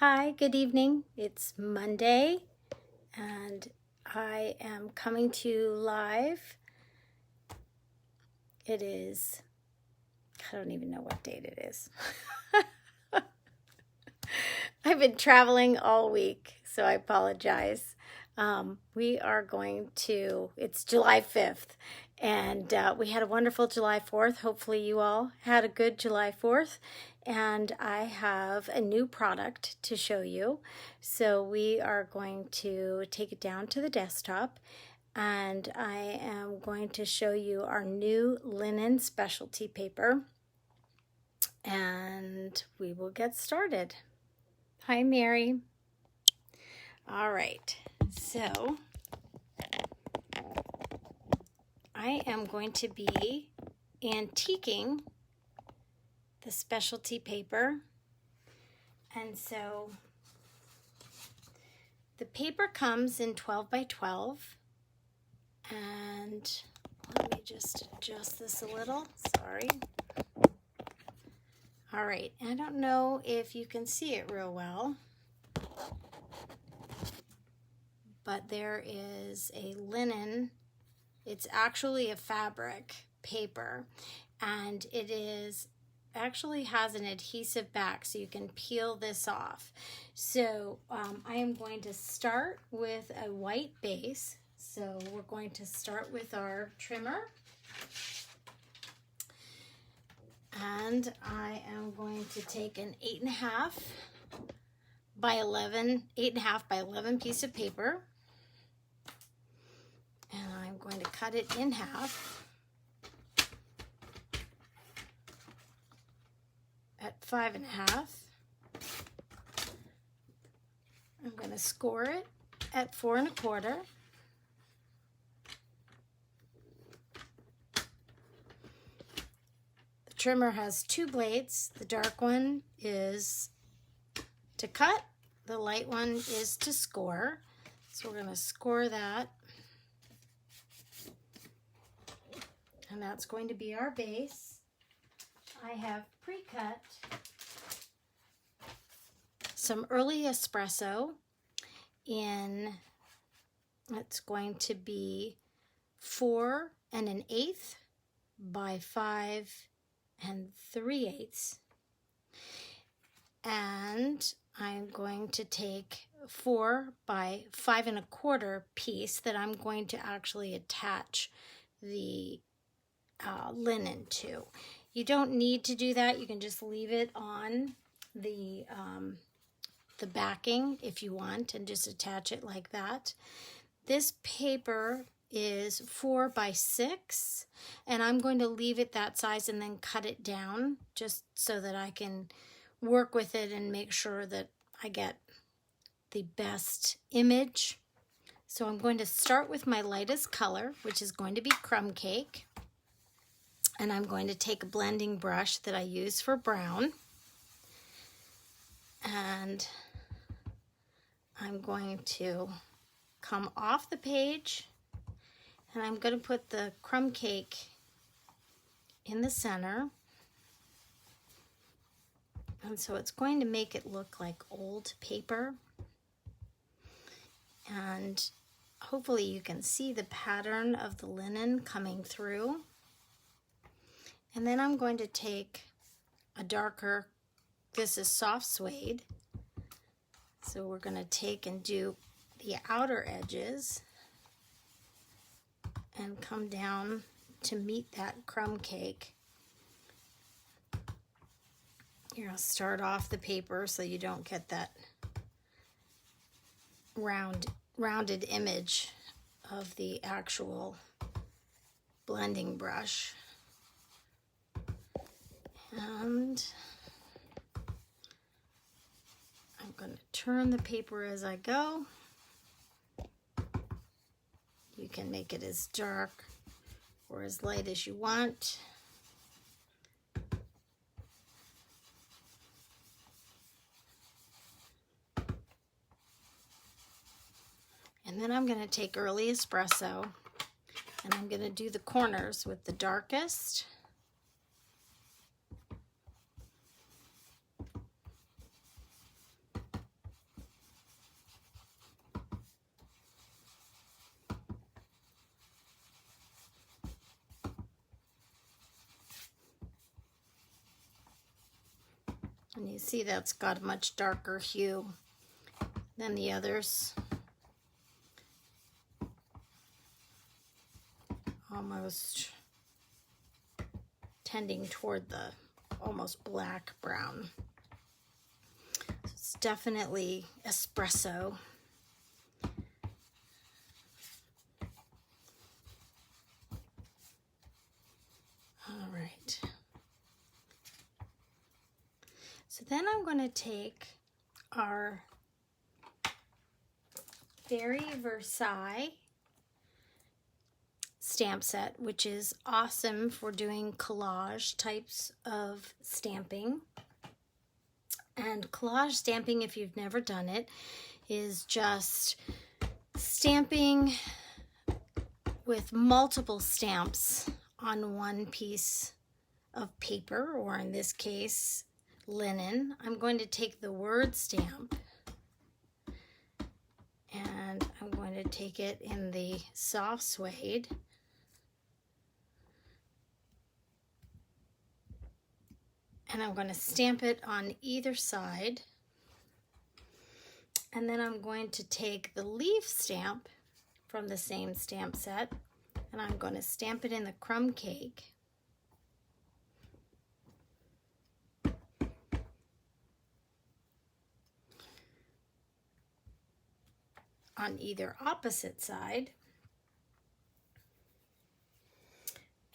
Hi, good evening. It's Monday and I am coming to you live. It is, I don't even know what date it is. I've been traveling all week, so I apologize. We are going to, it's July 5th, and we had a wonderful July 4th. Hopefully you all had a good July 4th, and I have a new product to show you. So we are going to take it down to the desktop, and I am going to show you our new linen specialty paper, and we will get started. Hi, Mary. All right, so I am going to be antiquing the specialty paper. And so the paper comes in 12 by 12. And let me just adjust this a little. Sorry. All right, I don't know if you can see it real well, but there is a linen. It's actually a fabric paper, and it is actually has an adhesive back, so you can peel this off. So I am going to start with a white base. So we're going to start with our trimmer, and I am going to take an 8.5 by 11 piece of paper, and I'm going to cut it in half at 5.5. I'm going to score it at 4.25. The trimmer has two blades. The dark one is to cut, the light one is to score. So we're going to score that, and that's going to be our base. I have pre-cut some early espresso in, it's going to be 4 1/8 by 5 3/8. And I'm going to take 4 by 5 1/4 piece that I'm going to actually attach the linen to. You don't need to do that. You can just leave it on the backing if you want, and just attach it like that. This paper is 4 by 6, and I'm going to leave it that size and then cut it down just so that I can work with it and make sure that I get the best image. So I'm going to start with my lightest color, which is going to be crumb cake. And I'm going to take a blending brush that I use for brown, and I'm going to come off the page, and I'm going to put the crumb cake in the center. And so it's going to make it look like old paper. And hopefully you can see the pattern of the linen coming through. And then I'm going to take a darker, this is soft suede. So we're going to take and do the outer edges and come down to meet that crumb cake. You're going to start off the paper so you don't get that rounded image of the actual blending brush. And I'm going to turn the paper as I go. You can make it as dark or as light as you want. And then I'm going to take early espresso, and I'm going to do the corners with the darkest. And you see that's got a much darker hue than the others. Almost tending toward the almost black brown. So it's definitely espresso. All right. So then I'm going to take our Very Versailles stamp set, which is awesome for doing collage types of stamping. And collage stamping, if you've never done it, is just stamping with multiple stamps on one piece of paper, or in this case, linen. I'm going to take the word stamp and I'm going to take it in the soft suede. And I'm going to stamp it on either side. And then I'm going to take the leaf stamp from the same stamp set and I'm going to stamp it in the crumb cake. On either opposite side.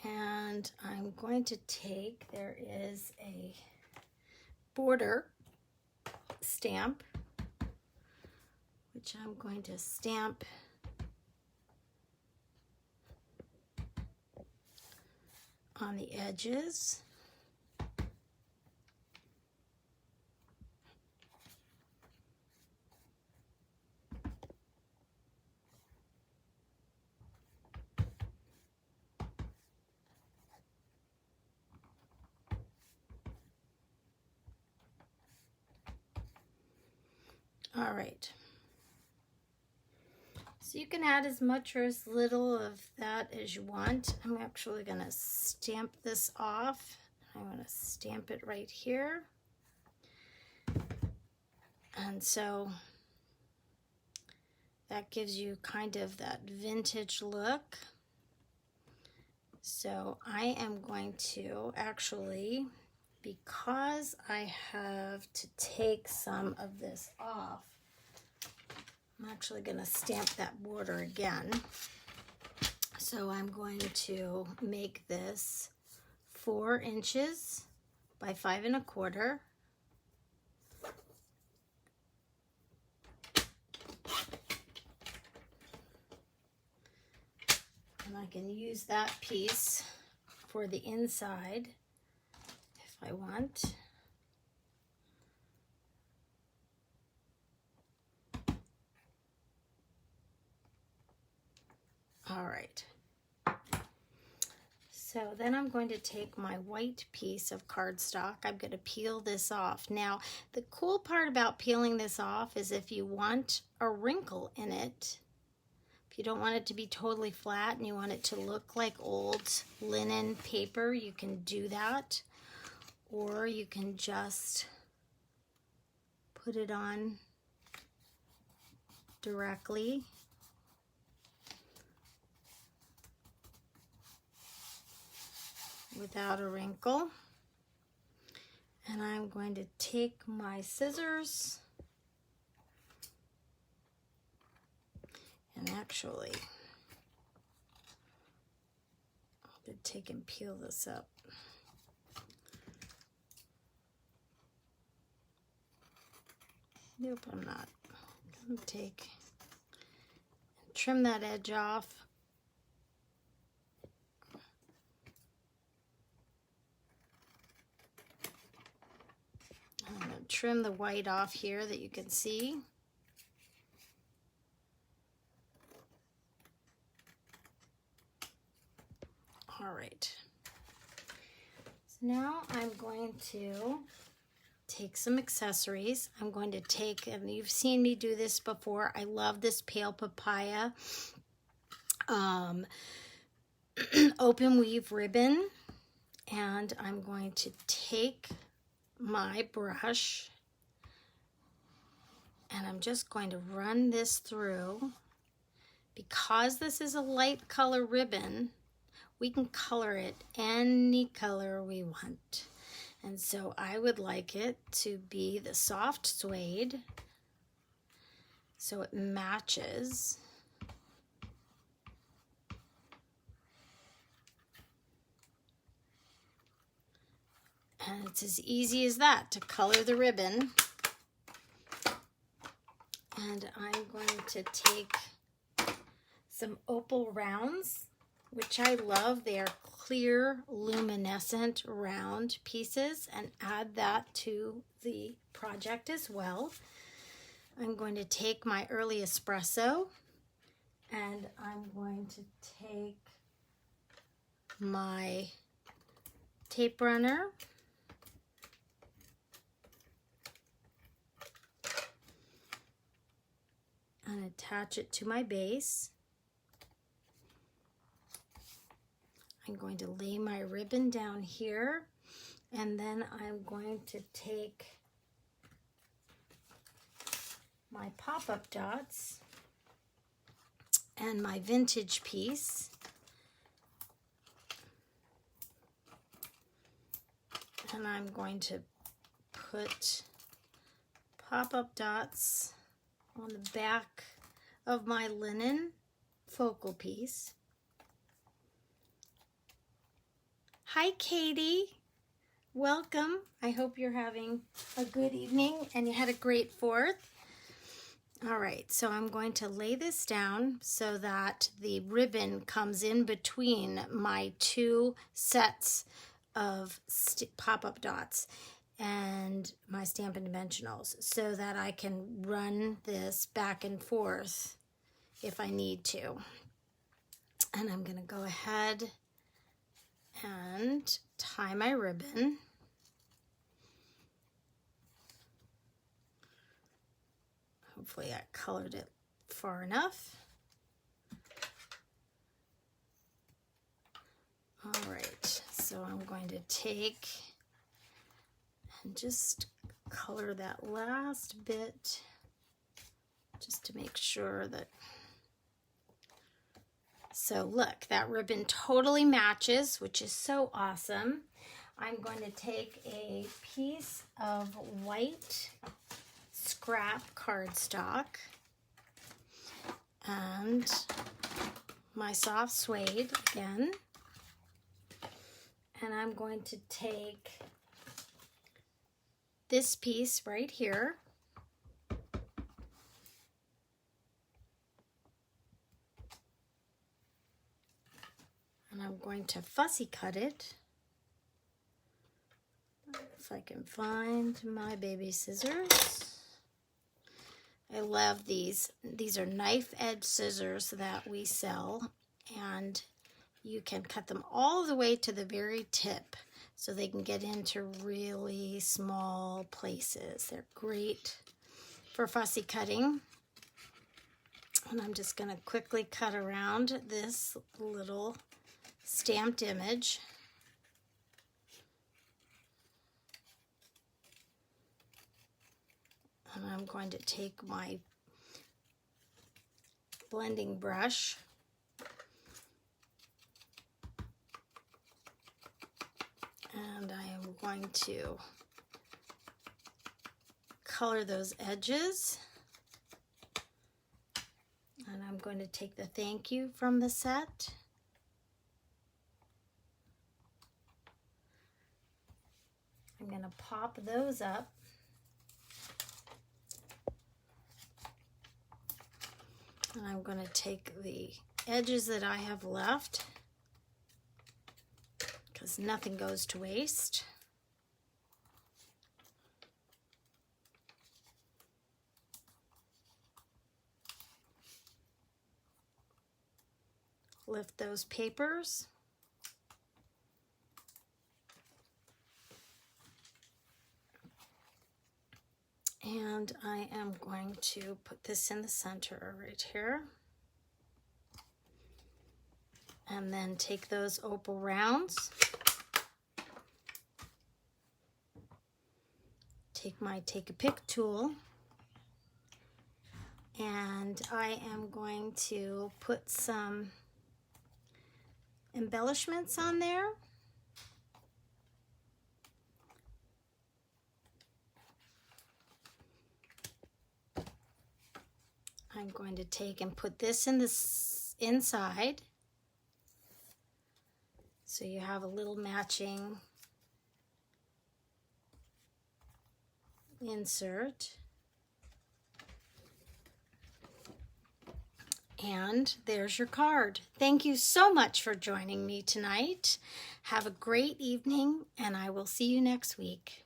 And I'm going to take, there is a border stamp, which I'm going to stamp on the edges. All right. So you can add as much or as little of that as you want. I'm actually going to stamp this off. I want to stamp it right here. And so that gives you kind of that vintage look. So I am going to actually, because I have to take some of this off, I'm actually going to stamp that border again. So I'm going to make this 4 inches by 5 1/4. And I can use that piece for the inside if I want. All right. So then I'm going to take my white piece of cardstock. I'm going to peel this off. Now, the cool part about peeling this off is if you want a wrinkle in it, if you don't want it to be totally flat and you want it to look like old linen paper, you can do that. Or you can just put it on directly. Without a wrinkle. And I'm going to take my scissors and actually I'll take and peel this up. Nope, I'm not. I'm going to take and trim that edge off. I'm going to trim the white off here that you can see. All right. So now I'm going to take some accessories. I'm going to take, and you've seen me do this before, I love this pale papaya open weave ribbon. And I'm going to take my brush and I'm just going to run this through. Because this is a light color ribbon, we can color it any color we want. And so I would like it to be the soft suede so it matches. And it's as easy as that to color the ribbon. And I'm going to take some opal rounds, which I love. They are clear, luminescent, round pieces, and add that to the project as well. I'm going to take my early espresso, and I'm going to take my tape runner, and attach it to my base. I'm going to lay my ribbon down here, and then I'm going to take my pop-up dots and my vintage piece, and I'm going to put pop-up dots on the back of my linen focal piece. Hi, Katie. Welcome. I hope you're having a good evening and you had a great 4th. All right, so I'm going to lay this down so that the ribbon comes in between my 2 sets of pop-up dots and my Stampin' Dimensionals so that I can run this back and forth if I need to. And I'm going to go ahead and tie my ribbon. Hopefully I colored it far enough. All right, so I'm going to take and just color that last bit just to make sure that. So look, that ribbon totally matches, which is so awesome. I'm going to take a piece of white scrap cardstock and my soft suede again, and I'm going to take this piece right here and I'm going to fussy cut it. If I can find my baby scissors. I love these. These are knife edge scissors that we sell, and you can cut them all the way to the very tip so they can get into really small places. They're great for fussy cutting. And I'm just going to quickly cut around this little stamped image. And I'm going to take my blending brush and I am going to color those edges. And I'm going to take the thank you from the set. I'm going to pop those up. And I'm going to take the edges that I have left, because nothing goes to waste. Lift those papers. And I am going to put this in the center right here. And then take those opal rounds. take my Take a Pick tool, and I am going to put some embellishments on there. I'm going to take and put this in the inside, so you have a little matching insert. And there's your card. Thank you so much for joining me tonight. Have a great evening, and I will see you next week.